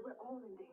We're all in danger.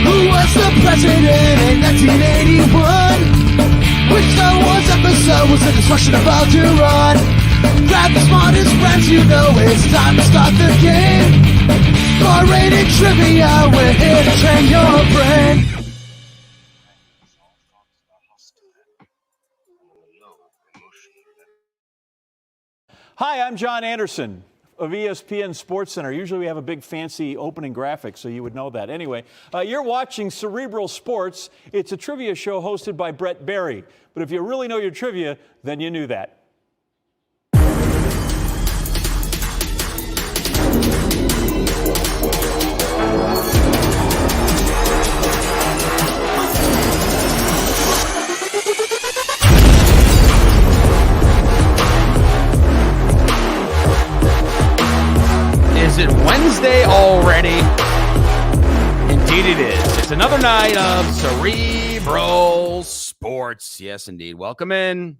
Who was the president in 1981? Which Star Wars episode was the destruction about to run? Grab the smartest friends, you know it's time to start the game. R-rated trivia, we're here to train your brain. Hi, I'm John Anderson of ESPN Sports Center. Usually we have a big fancy opening graphic, so you would know that. Anyway, you're watching Cerebral Sports. It's a trivia show hosted by Brett Barry. But if you really know your trivia, then you knew that. Is it Wednesday already? Indeed it is. It's another night of Cerebral Sports. Yes, indeed. Welcome in.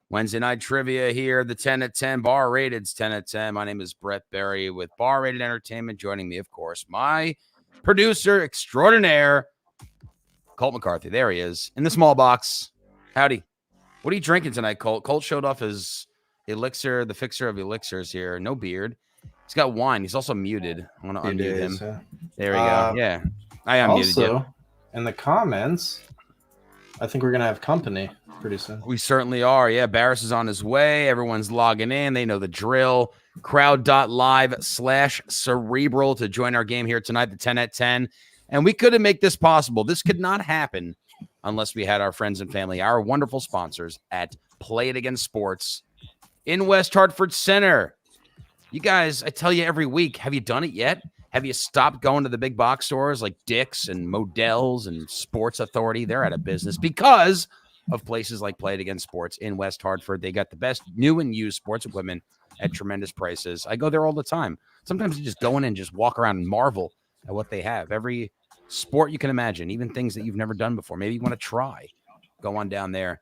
Wednesday night trivia here. The 10 at 10. Bar Rated's 10 at 10. My name is Brett Barry with Bar Rated Entertainment. Joining me, of course, my producer extraordinaire, Colt McCarthy. There he is in the small box. Howdy. What are you drinking tonight, Colt? Colt showed off his elixir, the fixer of elixirs here. No beard. He's got wine. He's also muted. I want to unmute him. There we go. Yeah. I unmuted you. Also, in the comments, I think we're going to have company pretty soon. We certainly are. Yeah, Barris is on his way. Everyone's logging in. They know the drill. Crowd.live/cerebral to join our game here tonight, the 10 at 10. And we couldn't make this possible. This could not happen unless we had our friends and family, our wonderful sponsors at Play It Again Sports in West Hartford Center. You guys, I tell you every week, have you done it yet? Have you stopped going to the big box stores like Dick's and Modell's and Sports Authority? They're out of business because of places like Play It Again Sports in West Hartford. They got the best new and used sports equipment at tremendous prices. I go there all the time. Sometimes you just go in and just walk around and marvel at what they have. Every sport you can imagine, even things that you've never done before. Maybe you want to try. Go on down there.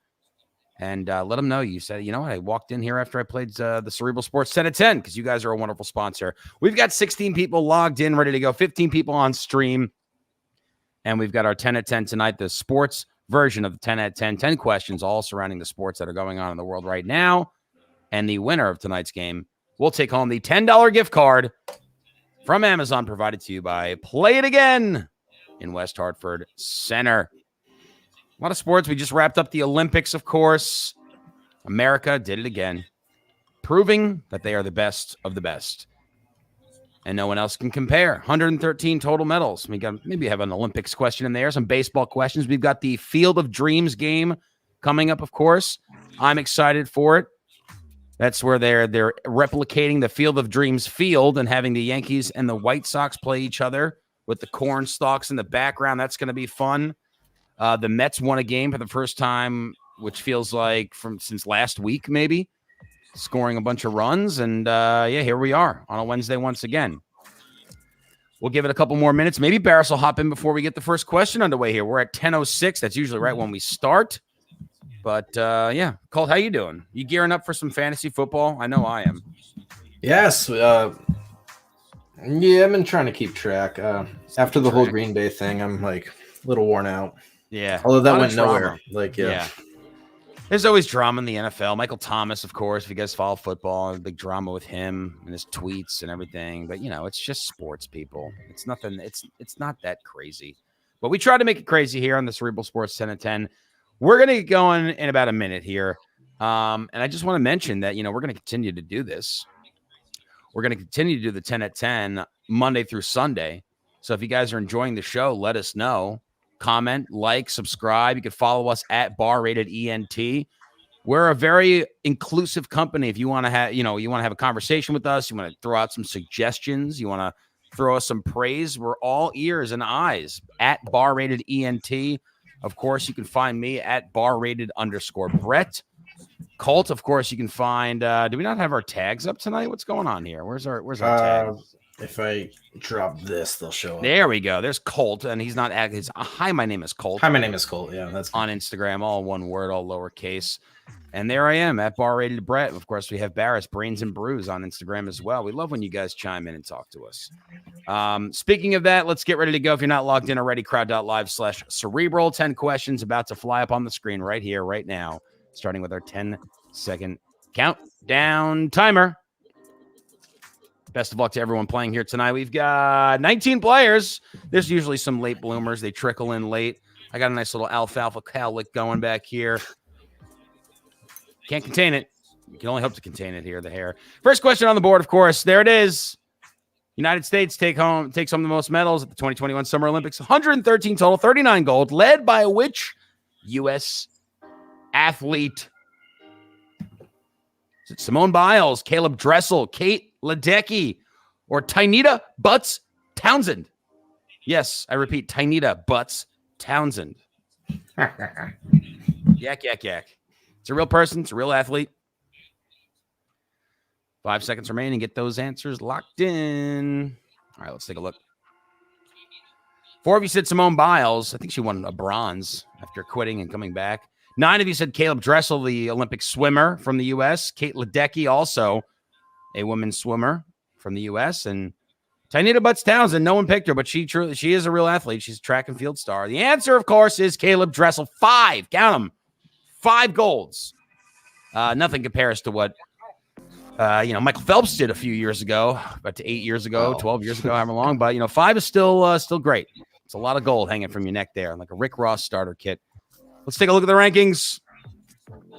And let them know you said, you know what, I walked in here after I played the Cerebral Sports 10 at 10 because you guys are a wonderful sponsor. We've got 16 people logged in, ready to go, 15 people on stream. And we've got our 10 at 10 tonight, the sports version of the 10 at 10, 10 questions all surrounding the sports that are going on in the world right now. And the winner of tonight's game will take home the $10 gift card from Amazon provided to you by Play It Again in West Hartford Center. A lot of sports. We just wrapped up the Olympics, of course. America did it again, proving that they are the best of the best. And no one else can compare. 113 total medals. We got maybe have an Olympics question in there, some baseball questions. We've got the Field of Dreams game coming up, of course. I'm excited for it. That's where they're replicating the Field of Dreams field and having the Yankees and the White Sox play each other with the corn stalks in the background. That's going to be fun. The Mets won a game for the first time, which feels like since last week, maybe, scoring a bunch of runs. And, here we are on a Wednesday once again. We'll give it a couple more minutes. Maybe Barris will hop in before we get the first question underway here. We're at 10:06. That's usually right when we start. But, Colt, how you doing? You gearing up for some fantasy football? I know I am. Yes. I've been trying to keep track. After the whole Green Bay thing, I'm like a little worn out. Yeah. Although that A lot of went nowhere. drama. Like, Yeah. There's always drama in the NFL. Michael Thomas, of course, if you guys follow football, big drama with him and his tweets and everything. But, it's just sports, people. It's nothing. It's not that crazy. But we try to make it crazy here on the Cerebral Sports 10 at 10. We're going to get going in about a minute here. And I just want to mention that, we're going to continue to do this. We're going to continue to do the 10 at 10 Monday through Sunday. So if you guys are enjoying the show, let us know. Comment, like, subscribe. You can follow us at @BarRatedENT. We're a very inclusive company. If you want to have, you want to have a conversation with us, you want to throw out some suggestions, you want to throw us some praise, we're all ears and eyes at @BarRatedENT. Of course, you can find me at @BarRated_Brett. Colt, of course, you can find. Do we not have our tags up tonight? What's going on here? Where's our tag? If I drop this, they'll show up. There we go. There's Colt, and he's not. Hi, my name is Colt. Hi, my name is Colt. Yeah, that's on Instagram, all one word, all lowercase. And there I am at @BarRatedBrett. Of course, we have Barris Brains and Brews on Instagram as well. We love when you guys chime in and talk to us. Speaking of that, let's get ready to go. If you're not logged in already, crowd.live/cerebral. 10 questions about to fly up on the screen right here, right now, starting with our 10-second countdown timer. Best of luck to everyone playing here tonight. We've got 19 players. There's usually some late bloomers. They trickle in late. I got a nice little alfalfa cowlick going back here. Can't contain it. You can only hope to contain it here, the hair. First question on the board, of course. There it is. United States takes home the most medals at the 2021 Summer Olympics. 113 total, 39 gold. Led by which U.S. athlete? Is it Simone Biles, Caleb Dressel, Kate Ledecky, or Tynita Butts Townsend? Yes, I repeat, Tynita Butts Townsend. Yak, yak, yak. It's a real person. It's a real athlete. 5 seconds remaining. Get those answers locked in. All right, let's take a look. 4 of you said Simone Biles. I think she won a bronze after quitting and coming back. 9 of you said Caleb Dressel, the Olympic swimmer from the U.S. Kate Ledecky, also a women's swimmer from the U.S. And Tynita Butts Townsend, no one picked her, but she is a real athlete. She's a track and field star. The answer, of course, is Caleb Dressel. 5. Count them. 5 golds. Nothing compares to what Michael Phelps did a few years ago, about 8 years ago, 12 years ago, however long. But 5 is still great. It's a lot of gold hanging from your neck there, like a Rick Ross starter kit. Let's take a look at the rankings.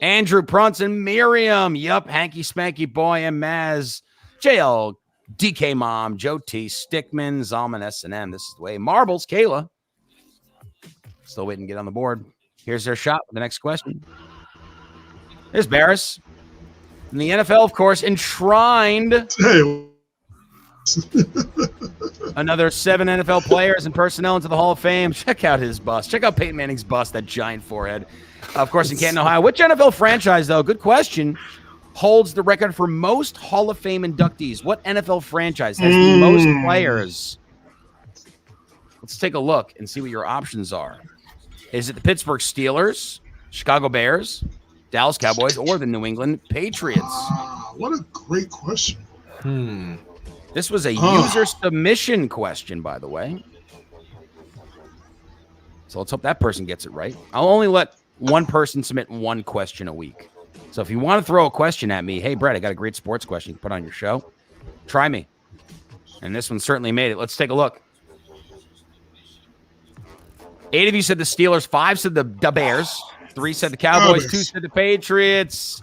Andrew Prunts and Miriam. Yup, Hanky Spanky Boy and Maz. JL, DK Mom, Joe T, Stickman, Zalman, S&M. This is the way. Marbles, Kayla. Still waiting to get on the board. Here's their shot with the next question. There's Barris. And the NFL, of course, enshrined another 7 NFL players and personnel into the Hall of Fame. Check out his bust. Check out Peyton Manning's bust, that giant forehead. Of course, in Canton, Ohio. Which NFL franchise, though, good question, holds the record for most Hall of Fame inductees? What NFL franchise has the most players? Let's take a look and see what your options are. Is it the Pittsburgh Steelers, Chicago Bears, Dallas Cowboys, or the New England Patriots? What a great question. This was a user submission question, by the way. So let's hope that person gets it right. I'll only let one person submit 1 question a week. So if you want to throw a question at me, hey, Brett, I got a great sports question you can put on your show. Try me. And this one certainly made it. Let's take a look. 8 of you said the Steelers. 5 said the Bears. 3 said the Cowboys. 2 said the Patriots.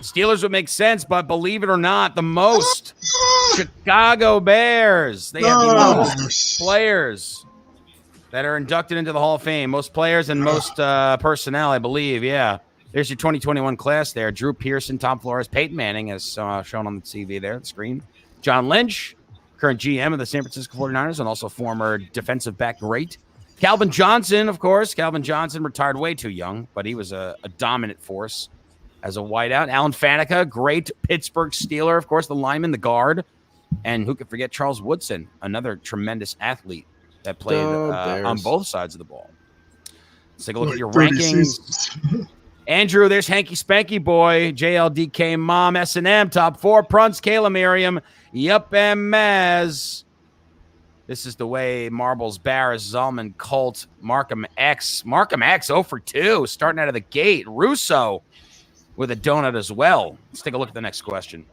Steelers would make sense, but believe it or not, the most Chicago Bears. They have the most players that are inducted into the Hall of Fame. Most players and most personnel, I believe. Yeah. There's your 2021 class there. Drew Pearson, Tom Flores, Peyton Manning, as shown on the TV there, the screen. John Lynch, current GM of the San Francisco 49ers and also former defensive back great. Calvin Johnson, of course. Calvin Johnson retired way too young, but he was a dominant force as a wideout. Alan Faneca, great Pittsburgh Steeler, of course, the lineman, the guard. And who could forget Charles Woodson, another tremendous athlete that played on both sides of the ball. Let's take a look at your rankings. Andrew, there's Hanky Spanky Boy, JLDK Mom, S&M, top 4, Prunts, Kayla Miriam, Yup, and Maz. This is the way. Marbles, Barris, Zalman, Colt, Markham X. Markham X 0 for 2, starting out of the gate. Russo with a donut as well. Let's take a look at the next question.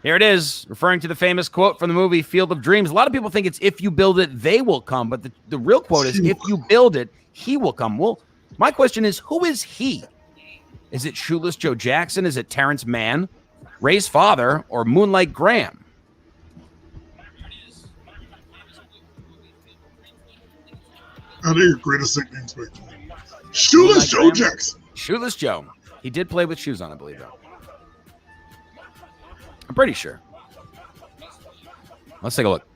Here it is, referring to the famous quote from the movie Field of Dreams. A lot of people think it's if you build it, they will come. But the real quote is if you build it, he will come. Well, my question is, who is he? Is it Shoeless Joe Jackson? Is it Terrence Mann, Ray's father, or Moonlight Graham? I think your greatest nicknames back then. Shoeless Joe Jackson. Shoeless Joe. He did play with shoes on, I believe, though. I'm pretty sure. Let's take a look.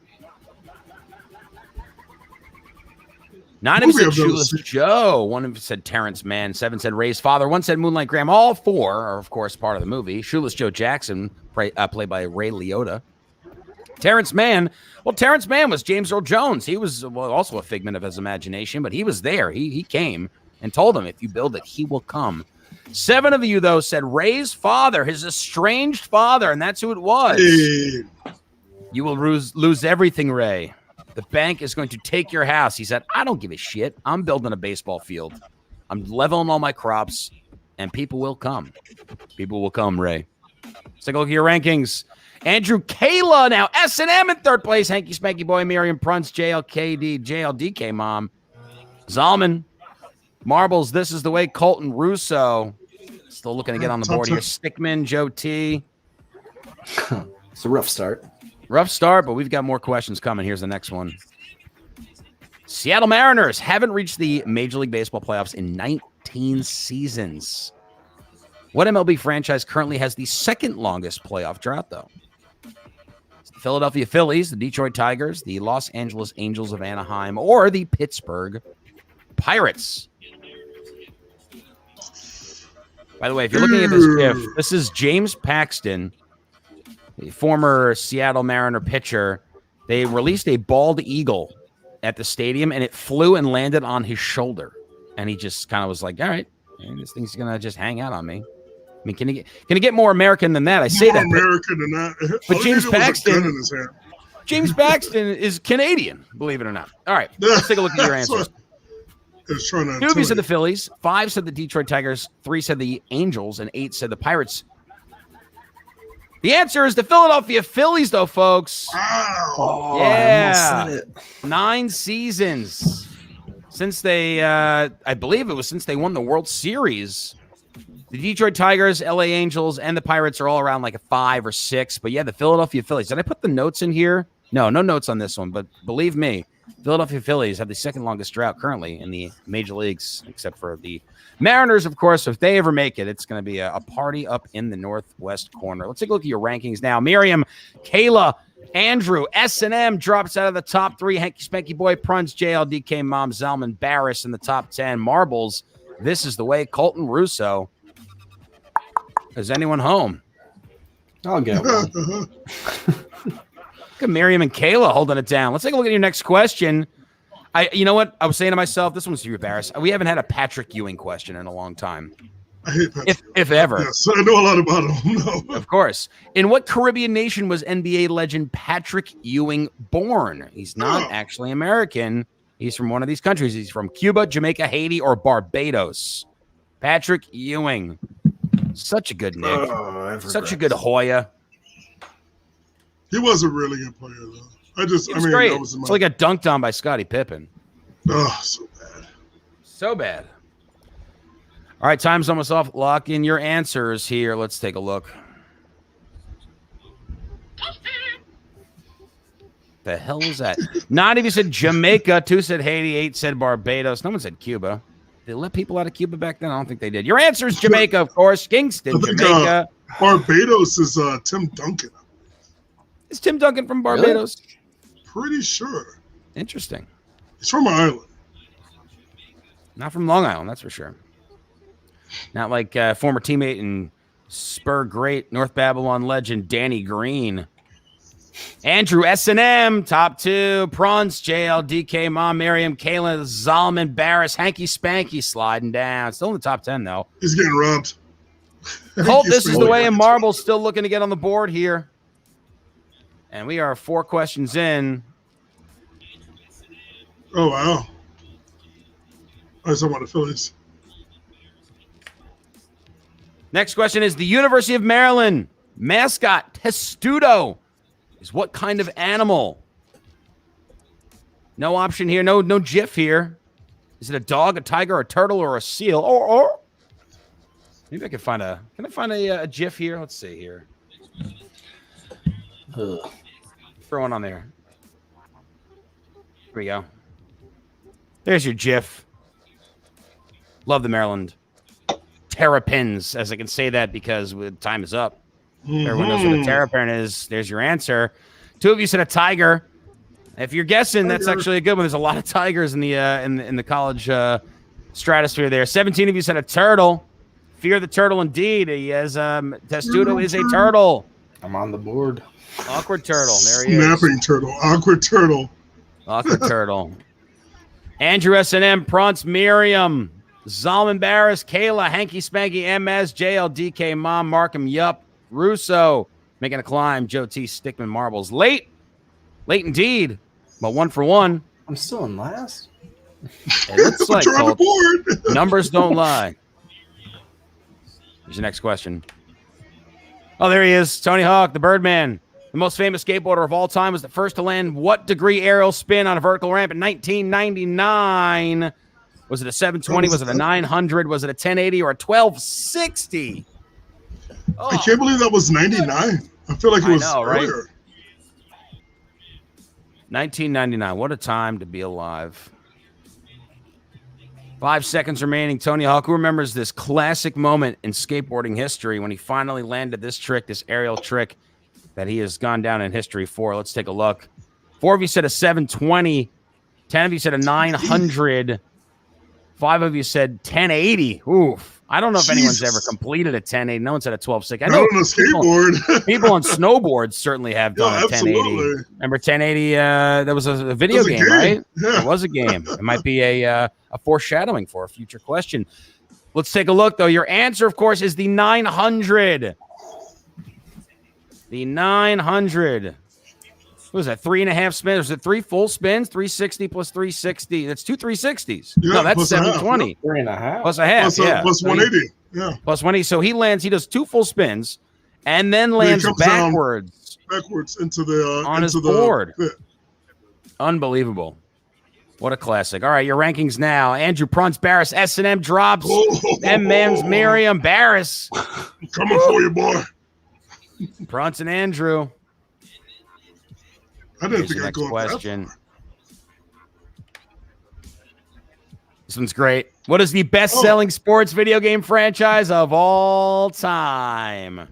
9 of you said Shoeless Joe. 1 of you said Terrence Mann. 7 said Ray's father. 1 said Moonlight Graham. All 4 are, of course, part of the movie. Shoeless Joe Jackson, played by Ray Liotta. Terrence Mann. Well, Terrence Mann was James Earl Jones. He was also a figment of his imagination, but he was there. He came and told him, if you build it, he will come. 7 of you, though, said Ray's father, his estranged father, and that's who it was. You will lose everything, Ray. The bank is going to take your house. He said, I don't give a shit. I'm building a baseball field. I'm leveling all my crops, and people will come. People will come, Ray. Let's take a look at your rankings. Andrew Kayla now S&M in 3rd place. Hanky Spanky Boy, Miriam Prunts, JLKD, JLDK Mom. Zalman, Marbles, This Is the Way, Colton Russo. Still looking to get on the board here. Stickman, Joe T. It's a rough start. Rough start, but we've got more questions coming. Here's the next one. Seattle Mariners haven't reached the Major League Baseball playoffs in 19 seasons. What MLB franchise currently has the 2nd longest playoff drought, though? It's the Philadelphia Phillies, the Detroit Tigers, the Los Angeles Angels of Anaheim, or the Pittsburgh Pirates. By the way, if you're looking at this GIF, this is James Paxton, the former Seattle Mariner pitcher. They released a bald eagle at the stadium, and it flew and landed on his shoulder. And he just kind of was like, all right, man, this thing's going to just hang out on me. I mean, can it get more American than that? I say that. More American than that. But James Paxton is Canadian, believe it or not. All right, let's take a look at your answers. 2 of you said the Phillies, 5 said the Detroit Tigers, 3 said the Angels, and 8 said the Pirates. The answer is the Philadelphia Phillies, though, folks. Wow. Yeah. 9 seasons since they, I believe it was since they won the World Series. The Detroit Tigers, LA Angels, and the Pirates are all around like a 5 or 6. But yeah, the Philadelphia Phillies. Did I put the notes in here? No notes on this one. But believe me, Philadelphia Phillies have the 2nd longest drought currently in the major leagues, except for the Mariners, of course. If they ever make it, it's going to be a party up in the northwest corner. Let's take a look at your rankings now. Miriam, Kayla, Andrew, S&M drops out of the top 3. Hanky Spanky Boy, Pruns, JLDK Mom, Zalman, Barris in the top 10. Marbles, This Is the Way, Colton Russo. Is anyone home? I'll get one. Look at Miriam and Kayla holding it down. Let's take a look at your next question. You know what? I was saying to myself, this one's for you, Barris. We haven't had a Patrick Ewing question in a long time. I hate Patrick. If ever. Yes, I know a lot about him. No. Of course. In what Caribbean nation was NBA legend Patrick Ewing born? He's not actually American. He's from one of these countries. He's from Cuba, Jamaica, Haiti, or Barbados. Patrick Ewing. Such a good Nick. Such a good Hoya. He was a really good player, though. Great. That was it's like a dunked on by Scottie Pippen. Oh, so bad. So bad. All right, time's almost off. Lock in your answers here. Let's take a look. The hell was that? 9 of you said Jamaica. 2 said Haiti. 8 said Barbados. No one said Cuba. Did they let people out of Cuba back then? I don't think they did. Your answer is Jamaica, of course. Kingston, Jamaica. Barbados is Tim Duncan. Is Tim Duncan from Barbados? Really? Pretty sure. Interesting. He's from Ireland. Not from Long Island, that's for sure. Not like former teammate and Spur great North Babylon legend Danny Green. Andrew S&M, top 2. Prawns, JL, DK, Mom, Miriam, Kayla, Zalman, Barris, Hanky Spanky sliding down. Still in the top 10, though. He's getting robbed. Colt, This Is the Way, and Marble still looking to get on the board here. And we are 4 questions in. Oh, wow. I was talking about the Phillies. Next question is the University of Maryland mascot testudo is what kind of animal? No option here. No GIF here. Is it a dog, a tiger, a turtle, or a seal? Or maybe I can find a. Can I find a GIF here? Let's see here. Throw one on there. Here we go. There's your GIF. Love the Maryland Terrapins, as I can say that because time is up. Everyone knows what a terrapin is. There's your answer. 2 of you said a tiger. If you're guessing, that's actually a good one. There's a lot of tigers in the college stratosphere there. 17 of you said a turtle. Fear the turtle indeed. He has testudo is a turtle. I'm on the board. Awkward turtle. There he is. Snapping turtle. Awkward turtle. Awkward turtle. Andrew S&M, Prance, Miriam, Zalman Barris, Kayla, Hanky Spanky, MS, JLDK, Mom, Markham, Yup, Russo, making a climb, Joe T, Stickman, Marbles. Late indeed, but 1 for 1. I'm still in last. It looks like you're on the board. numbers don't lie. Here's your next question. Oh, there he is, Tony Hawk, the Birdman. The most famous skateboarder of all time was the first to land what degree aerial spin on a vertical ramp in 1999? Was it a 720? Was it a 900? Was it a 1080 or a 1260? Oh, I can't believe that was 99. I feel like it was earlier. 1999. What a time to be alive. 5 seconds remaining. Tony Hawk, who remembers this classic moment in skateboarding history when he finally landed this trick, this aerial trick that he has gone down in history for? Let's take a look. 4 of you said a 720. 10 of you said a 900. 5 of you said 1080. Oof. I don't know if anyone's ever completed a 1080. No one said a 1260. I know on a skateboard. People on snowboards certainly have done a 1080. Absolutely. Remember 1080? That was a video game, right? Yeah. It was a game. It might be a foreshadowing for a future question. Let's take a look, though. Your answer, of course, is the 900. The 900. What was that, 3.5 spins? Was it 3 full spins? 360 plus 360. That's 2 360s. Yeah, no, that's plus a half, 720. 3.5. Plus a half, Plus, yeah. plus 180. Yeah. Plus 180. So he does 2 full spins and then lands backwards into the on his board. Unbelievable. What a classic. All right, your rankings now. Andrew Prunce, Barris, S&M drops. M-Mans, Miriam, Barris. I'm coming for you, boy. Prunce and Andrew. I didn't Here's think your I'd next go question. This one's great. What is the best-selling sports video game franchise of all time?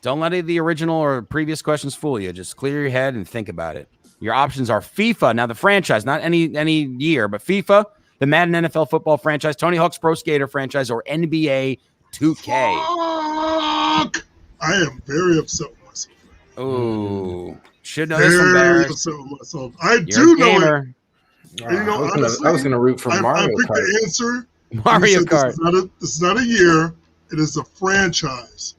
Don't let the original or previous questions fool you. Just clear your head and think about it. Your options are FIFA. Now, the franchise, not any year, but FIFA, the Madden NFL football franchise, Tony Hawk's Pro Skater franchise, or NBA 2K. Fuck! I am very upset with myself. Ooh. Should know this one, Barris. Upset with myself. I You're do a know it. gamer. You know, I was gonna root for Mario I picked Kart. the answer. Mario You said Kart. This is not a year. It is a franchise.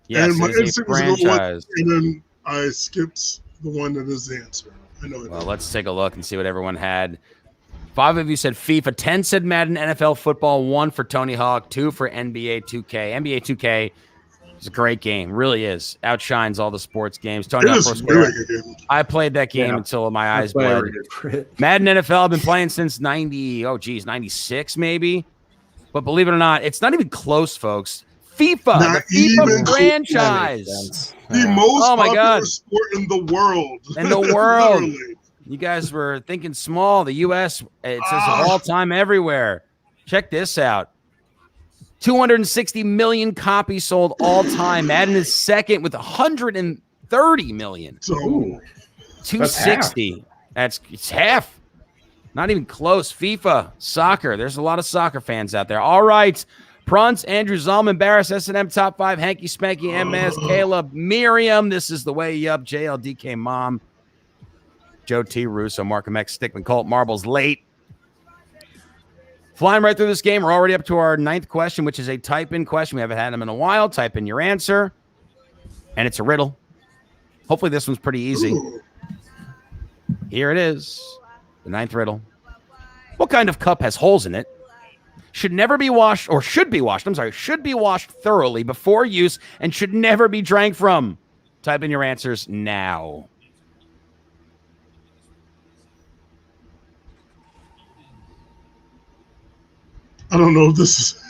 Yes, and my it is a instinct was to go with, franchise. and then I skipped the one that is the answer. I know it. Well, let's take a look and see what everyone had. 5 of you said FIFA. 10 said Madden NFL football. 1 for Tony Hawk. 2 for NBA 2K. NBA 2K is a great game. Really is. Outshines all the sports games. Tony Hawk It Pro is Skater. really good game. I played that game until my eyes bled. Madden NFL I've been playing since 96 maybe. But believe it or not, it's not even close, folks. FIFA, Not the FIFA even franchise. The most Oh my popular God. sport in the world. In the world. Literally. You guys were thinking small. The U.S., it says of all time everywhere. Check this out. 260 million copies sold all time. Madden is second with 130 million. So, 260. It's half. Not even close. FIFA, soccer. There's a lot of soccer fans out there. All right. Prunce, Andrew Zalman, Barris, S&M Top 5, Hanky Spanky, MS, Caleb, Miriam. This is the way up. JLDK Mom. Joe T. Russo, Markham X, Stickman, Colt, Marbles, late. Flying right through this game. We're already up to our 9th question, which is a type-in question. We haven't had them in a while. Type in your answer, and it's a riddle. Hopefully this one's pretty easy. Ooh. Here it is. The 9th riddle. What kind of cup has holes in it? Should never be washed, or should be washed. I'm sorry. Should be washed thoroughly before use and should never be drank from. Type in your answers now. I don't know if this is.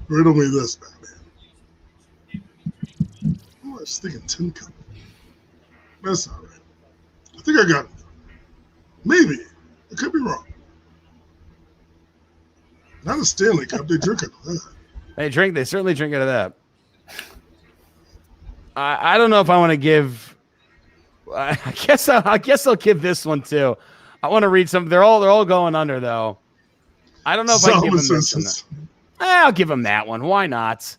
Riddle me this, Batman. Oh, I was thinking tin cup. That's not right. I think I got it. Maybe. I could be wrong. Not a Stanley Cup. They drink it. They certainly drink out of that. I don't know if I want to give. I guess I'll give this one too. I want to read some. They're all going under though. I don't know if I can give them this one. I'll give them that one. Why not?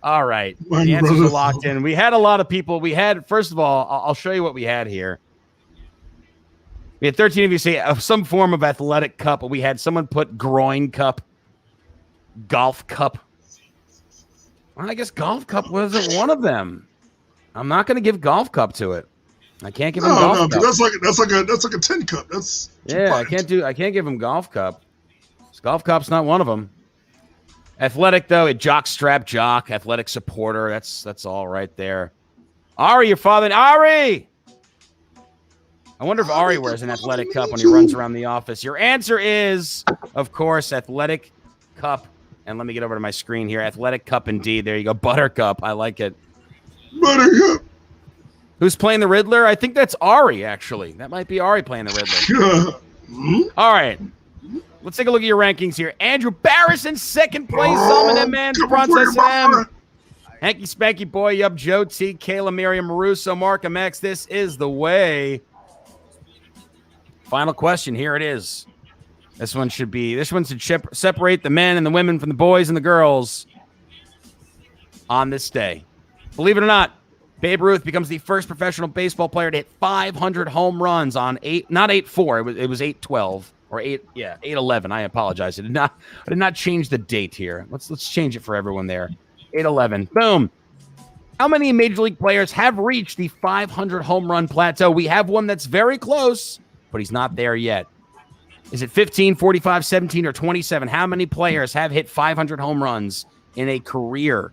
All right. The answers are locked in. We had a lot of people. First of all, I'll show you what we had here. We had 13 of you say some form of athletic cup. We had someone put groin cup, golf cup. Well, I guess golf cup wasn't one of them. I'm not going to give golf cup to it. I can't give him golf cup. That's like a tin cup. I can't give him golf cup. Golf cup's not one of them. Athletic though, jock strap jock, athletic supporter. That's all right there. Ari, your father, Ari. I wonder if Ari wears an athletic cup when he runs around the office. Your answer is, of course, athletic cup. And let me get over to my screen here. Athletic cup, indeed. There you go. Buttercup. I like it. Buttercup. Who's playing the Riddler? I think that's Ari, actually. That might be Ari playing the Riddler. All right. Let's take a look at your rankings here. Andrew Barris in second place. Solomon M. Mans, Princess M. Hanky Spanky Boy, Yup, Joe T, Kayla, Miriam, Russo, Mark MX. This is the way. Final question. Here it is. This one should separate the men and the women from the boys and the girls on this day. Believe it or not, Babe Ruth becomes the first professional baseball player to hit 500 home runs on not 8-4. It was 8-12 or 8-11. I apologize. I did not change the date here. Let's change it for everyone there. 8-11. Boom. How many Major League players have reached the 500 home run plateau? We have one that's very close, but he's not there yet. Is it 15, 45, 17, or 27? How many players have hit 500 home runs in a career?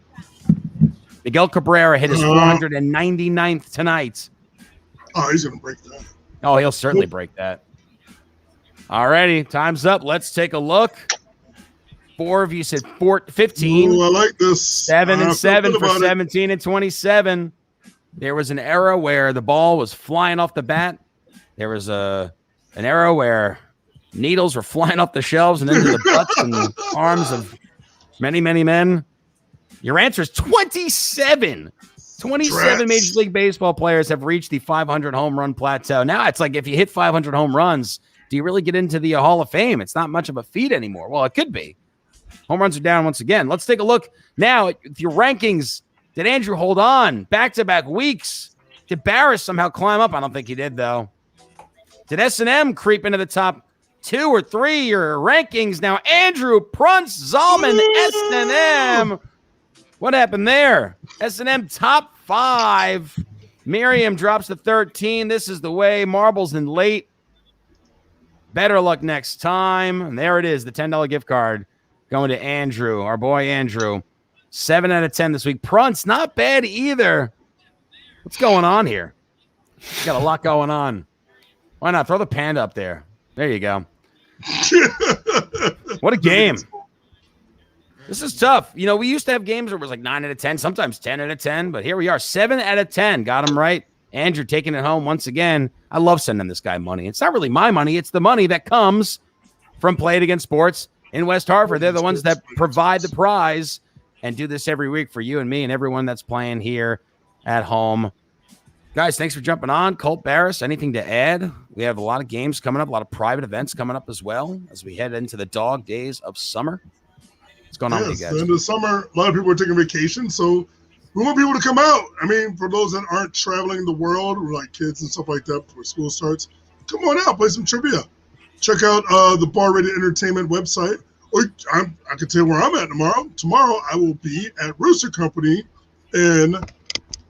Miguel Cabrera hit his 499th tonight. Oh, he's going to break that. Oh, he'll certainly break that. All righty, time's up. Let's take a look. 4 of you said 15. Ooh, I like this. 7 and 7 for 17 and 27. There was an era where the ball was flying off the bat. There was an era where needles were flying off the shelves and into the butts and arms of many, many men. Your answer is 27. 27 Major League Baseball players have reached the 500 home run plateau. Now it's like if you hit 500 home runs, do you really get into the Hall of Fame? It's not much of a feat anymore. Well, it could be. Home runs are down once again. Let's take a look now at your rankings. Did Andrew hold on back-to-back weeks? Did Barris somehow climb up? I don't think he did, though. Did S&M creep into the top 2 or 3? Your rankings now. Andrew, Prunce, Zalman, S&M. What happened there? S&M top 5. Miriam drops to 13. This is the way. Marbles in late. Better luck next time. And there it is, the $10 gift card going to Andrew, our boy Andrew. 7 out of 10 this week. Prunce, not bad either. What's going on here? Got a lot going on. Why not? Throw the panda up there. There you go. What a game. This is tough. You know, we used to have games where it was like 9 out of 10, sometimes 10 out of 10, but here we are, 7 out of 10. Got him right. Andrew taking it home once again. I love sending this guy money. It's not really my money. It's the money that comes from Play It Again Sports in West Hartford. They're the ones that provide the prize and do this every week for you and me and everyone that's playing here at home. Guys, thanks for jumping on. Colt Barris, anything to add? We have a lot of games coming up, a lot of private events coming up as well as we head into the dog days of summer. What's going on with you guys? In the summer, a lot of people are taking vacation, so we want people to come out. I mean, for those that aren't traveling the world, like kids and stuff like that before school starts, come on out, play some trivia. Check out the Bar Rated Entertainment website. Or I can tell you where I'm at tomorrow. Tomorrow, I will be at Rooster Company in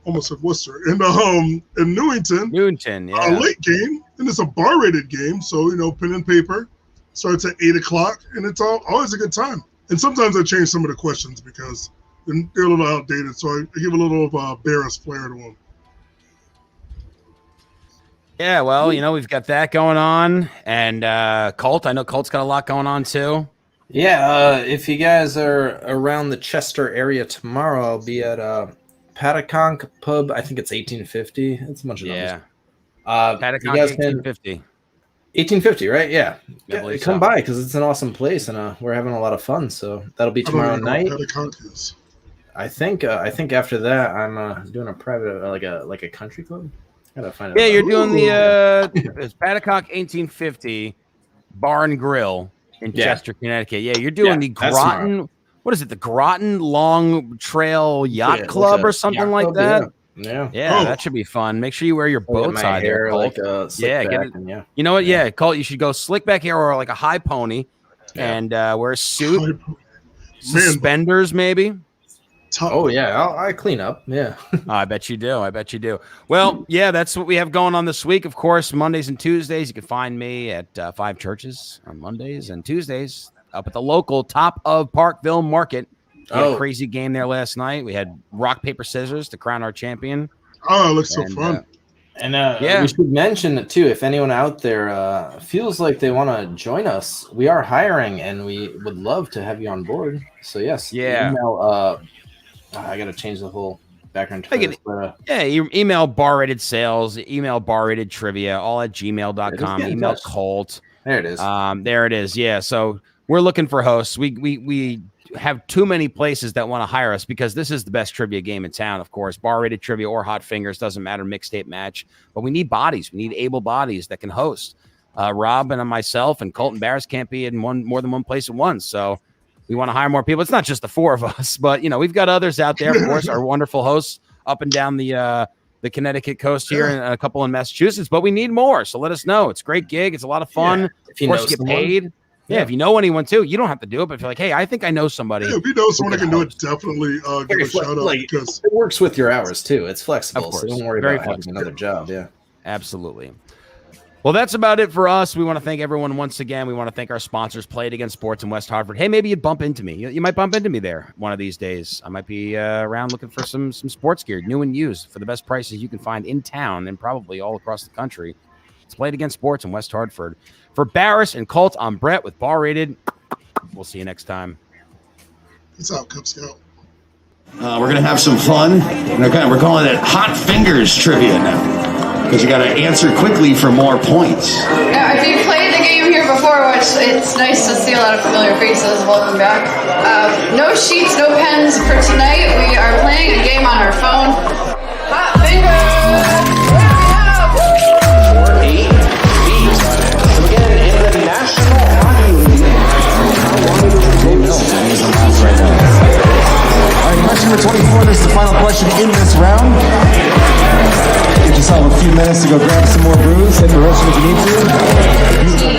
almost like Worcester in Newington. Newington, A yeah. late game, and it's a bar-rated game, so pen and paper starts at 8:00, and it's always a good time. And sometimes I change some of the questions because they're a little outdated, so I give a little of Barris flair to them. Yeah, well, we've got that going on, and Colt. I know Colt's got a lot going on too. Yeah, if you guys are around the Chester area tomorrow, I'll be at Pataconk Pub. I think it's 1850. It's a bunch of numbers. Pataconk, you guys 1850. 1850, right? Yeah. believe Come so. by because it's an awesome place and we're having a lot of fun. So that'll be tomorrow night. I think after that I'm doing a private like a country club. Gotta find it. Yeah, you're doing the it's Pataconk 1850 Bar and Grill in Chester, Connecticut. Yeah, you're doing the Groton. What is it? The Groton Long Trail Yacht Club or something like that. Yeah. That should be fun. Make sure you wear your bow tie there, Colt. You know what? Yeah, Colt, you should go slick back hair or like a high pony and wear a suit, suspenders maybe. Oh yeah, I clean up. Yeah, I bet you do. Well, yeah, that's what we have going on this week. Of course, Mondays and Tuesdays, you can find me at 5 Churches on Mondays and Tuesdays up at the local Top of Parkville Market. We had a crazy game there last night. We had rock, paper, scissors to crown our champion. Oh, it looks so fun. We should mention it too. If anyone out there feels like they want to join us, we are hiring and we would love to have you on board. So yes, email. I got to change the whole background. You email bar-rated sales, email bar-rated trivia, all at gmail.com. Email Colt. There it is. There it is. Yeah. So we're looking for hosts. We have too many places that want to hire us because this is the best trivia game in town, of course. Bar-rated trivia or Hot Fingers, doesn't matter, mixtape match. But we need bodies. We need able bodies that can host. Rob and myself and Colt and Barris can't be in more than one place at once. So we want to hire more people. It's not just the four of us, but we've got others out there, of course, our wonderful hosts up and down the Connecticut coast here and a couple in Massachusetts, but we need more. So let us know. It's a great gig. It's a lot of fun. If you of course, you get paid. Yeah, if you know anyone too, you don't have to do it. But if you're like, hey, I think I know somebody. Yeah, if you know someone that can do it, definitely give a shout out because it works with your hours too. It's flexible, of course. So don't worry about having another job. Yeah, absolutely. Well, that's about it for us. We want to thank everyone once again. We want to thank our sponsors, Play It Against Sports in West Hartford. Hey, maybe you'd bump into me. You might bump into me there one of these days. I might be around looking for some sports gear, new and used, for the best prices you can find in town and probably all across the country. It's Play It Against Sports in West Hartford. For Barris and Colt, I'm Brett with Bar Rated. We'll see you next time. It's out, Cub Scout. We're going to have some fun. We're calling it Hot Fingers Trivia now because you got to answer quickly for more points. Now, if you've played the game here before, which it's nice to see a lot of familiar faces, welcome back. No sheets, no pens for tonight. We are playing a game on our phone. Hot Fingers! Question number 24, this is the final question in this round. Give yourself a few minutes to go grab some more brews, take a rest if you need to.